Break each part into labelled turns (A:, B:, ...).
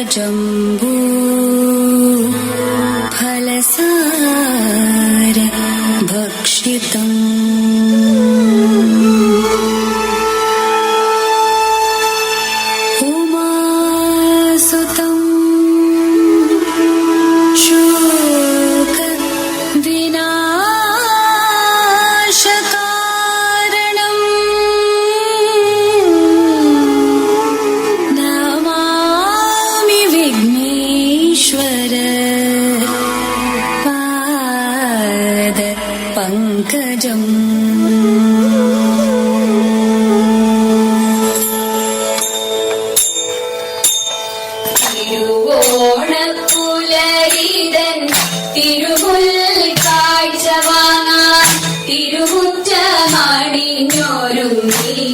A: जम्बू फलसार भक्षितम् उमासुतम् शोक विनाशकारणम् नमामि विघ्नेश्वर पाद पङ्कजम्
B: തിരുവോണപ്പുലരിതൻ തിരുമുൽ കാഴ്ച വാങ്ങാൻ തിരുമുറ്റമണിഞ്ഞൊരുങ്ങി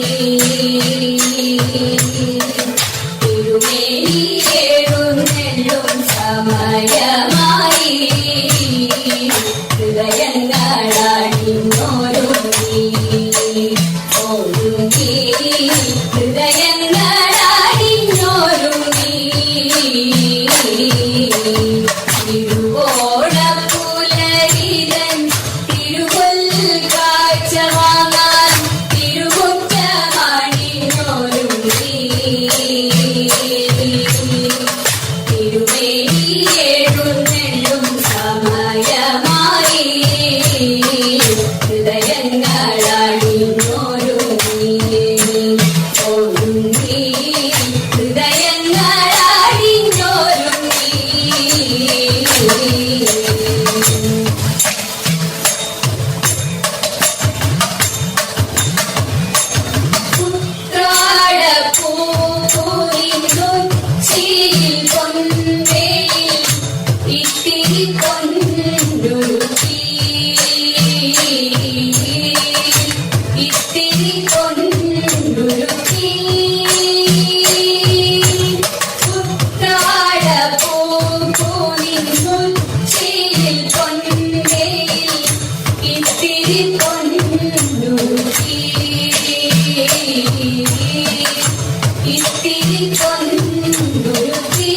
B: തിരുമേനി എഴുന്നെള്ളും സമയമായി ഹൃദയങ്ങളണിഞ്ഞൊരുങ്ങി ഒരുങ്ങി ഹൃദയങ്ങളണിഞ്ഞൊരുങ്ങി തിരുവോണപ്പുലരിതൻ തിരുമുൽ കാഴ്ച വാങ്ങാൻ തിരുമുറ്റമണിഞ്ഞൊരുങ്ങി തിരുമേനി എഴുന്നെള്ളും സമയമായി ഹൃദയങ്ങളണിഞ്ഞൊരുങ്ങി ഒരുങ്ങി ഹൃദയങ്ങളണിഞ്ഞൊരുങ്ങി ഉത്രാടപ്പൂവിനുച്ചിയിൽ പൊൻവേയിൽ ഇത്തിരി പൊന്നുരുക്കി ഇത്തിരി പൊന്നുരുക്കി ഉത്രാടപ്പൂവിനുച്ചിയിൽ പൊൻവേയിൽ ഇത്തിരി പൊന്നുരുക്കി ഇത്തിരി പൊന്നുരുക്കി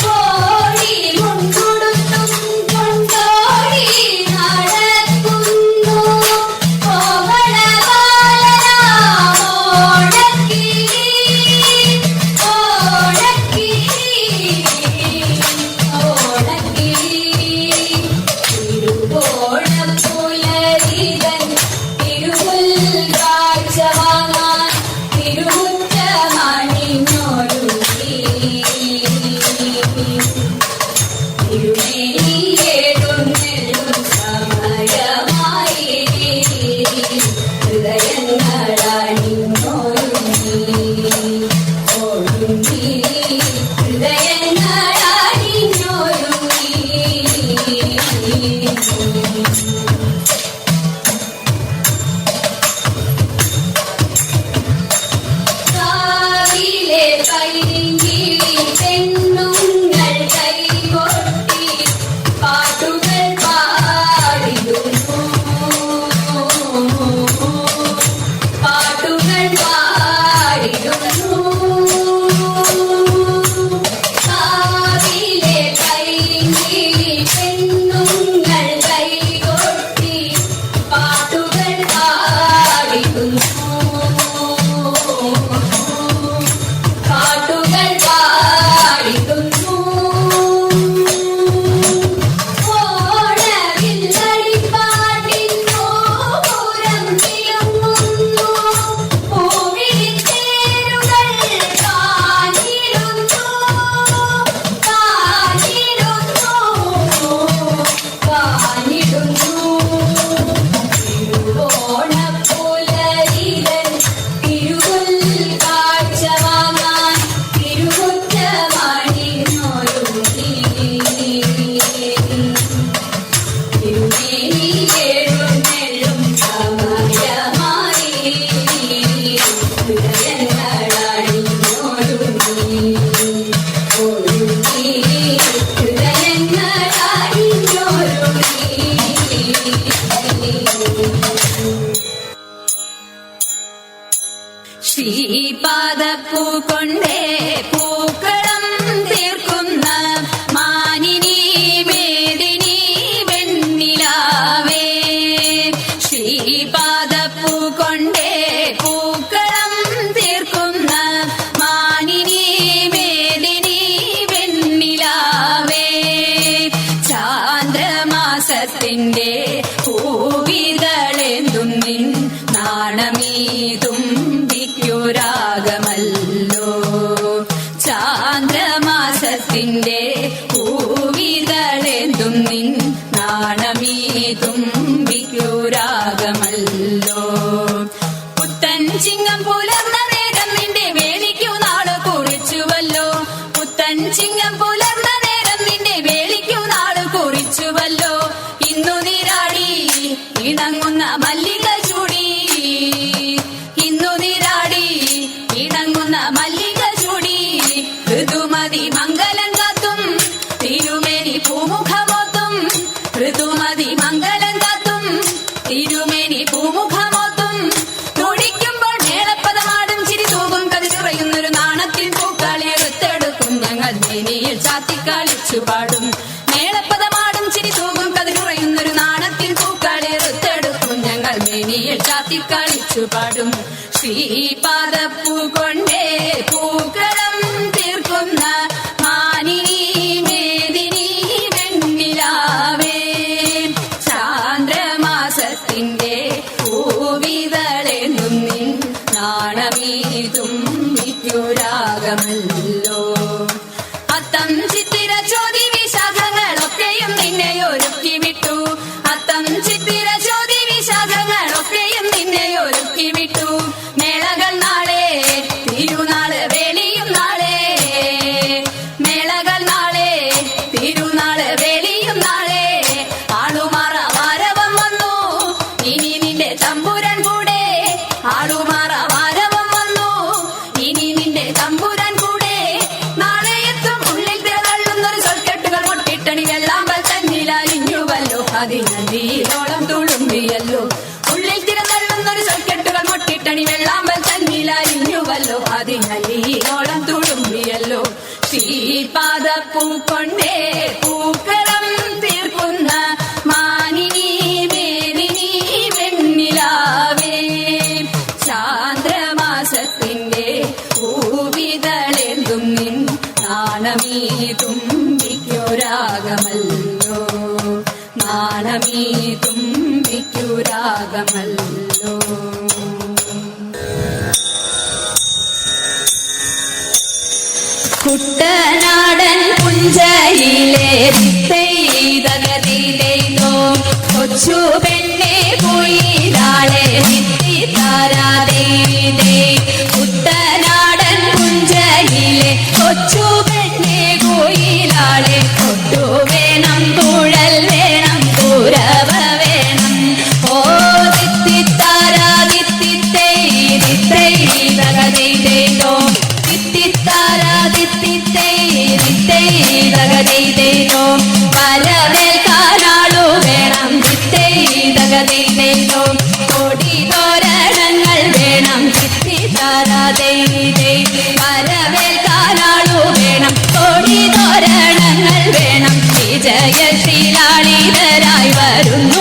B: കോടി മുൻകൊടുത്തും കൊണ്ടോടി നടക്കുന്നു കോമളബാലനാമോടക്കിളി തിരുവോണപ്പുലരിതൻ തിരുമുൽ കാഴ്ച വാങ്ങാൻ തിരുമുറ്റമണിഞ്ഞൊരുങ്ങി തിരുമേനി എഴുന്നെള്ളും സമയമായി ഹൃദയങ്ങളണിഞ്ഞൊരുങ്ങി ഒരുങ്ങി ഹൃദയങ്ങളണിഞ്ഞൊരുങ്ങി കാവിലെ പൈങ്കിളി പെണ്ണുങ്ങൾ കൈകൊട്ടി
C: കളിച്ചു പാടും മേളപ്പദമാടും ചിരി തൂകും കതിരുറയുന്നൊരു നാണത്തിൽ പൂക്കളെറുത്തെടുക്കും ഞങ്ങൾ മേനിയിൽ ചാത്തി കളിച്ചു പാടും ശ്രീപാദപ്പൂ കൊണ്ടേ പൂക്കളം തീർക്കുന്ന മാനിനി മേദിനി വെണ്ണിലാവേ ചാന്ദ്രമാസത്തിന്റെ പൂവിതളെന്നും നിൻ നാണമീതും വിദ്യുരാഗമല്ലോ അത്തം ചിത്തിര ചോതി വിശാഖങ്ങളൊക്കെയും നിന്നെ ഒരുക്കി വിട്ടു അത്തം ചിത്തിര ചോതി വിശാഖങ്ങളൊക്കെയും നിന്നെ ഒരുക്കി വിട്ടു മേളകൾ നാളെ തിരുനാള് വേളിയും നാളെ മേളകൾ നാളെ തിരുനാള് വേളിയും നാളെ ആളുമാറ വാരവം വന്നു ഇനി നിന്റെ തമ്പുരാൻ കൂടെ ആളുമാറ വാരവം വന്നു ഇനി നിന്റെ തമ്പുരാൻ കൂടെ നാളെ എത്തും ഉള്ളിൽ തിരതള്ളുന്നൊരു സ്വൽക്കെട്ടുകൾ മുട്ടിട്ടണി വെള്ളാമ്പൽ തന്നിലലിഞ്ഞുവല്ലോ അതിനീരോളം തുളുമ്പിയല്ലോ ഉള്ളിൽ തിരതള്ളുന്നൊരു സ്വൽക്കെട്ടുകൾ മുട്ടിട്ടണി വെള്ളാമ്പൽ തന്നിലലിഞ്ഞുവല്ലോ അതിനീരോളം തുളുമ്പിയല്ലോ ശ്രീപാദപ്പൂ കൊണ്ടേ പൂക്കളം തീർക്കുന്ന മാനിനി മേദിനി വെണ്ണിലാവേ ചാന്ദ്രമാസത്തിന്റെ പൂവിതളെന്തും നിൻ നാണമീ തുമ്പിക്കൊരാഗമല്ലോ നാണമീ തുമ്പിക്കൊരാഗമല്ലോ കുട്ടനാടൻ പുഞ്ചയിലെ തകതിയിലോ കൊച്ചു പെണ്ണെ കുയിലാളെ താരാതേ കുട്ടനാടൻ പുഞ്ചയിലെ കൊച്ചു പെണ്ണെ കുയിലാളെ കൊട്ടു വേണം കുഴൽ വേണം കുരവ വേണം ഓ തിത്തിത്താരാ തിത്തിത്തേ തകതിയിലോ വരവേൽക്കാനാളു വേണം കൊടി തോരണങ്ങൾ വേണം വരവേൽക്കാനാളു വേണം കൊടി തോരണങ്ങൾ വേണം വിജയശീലാളിതരായി വരുന്ന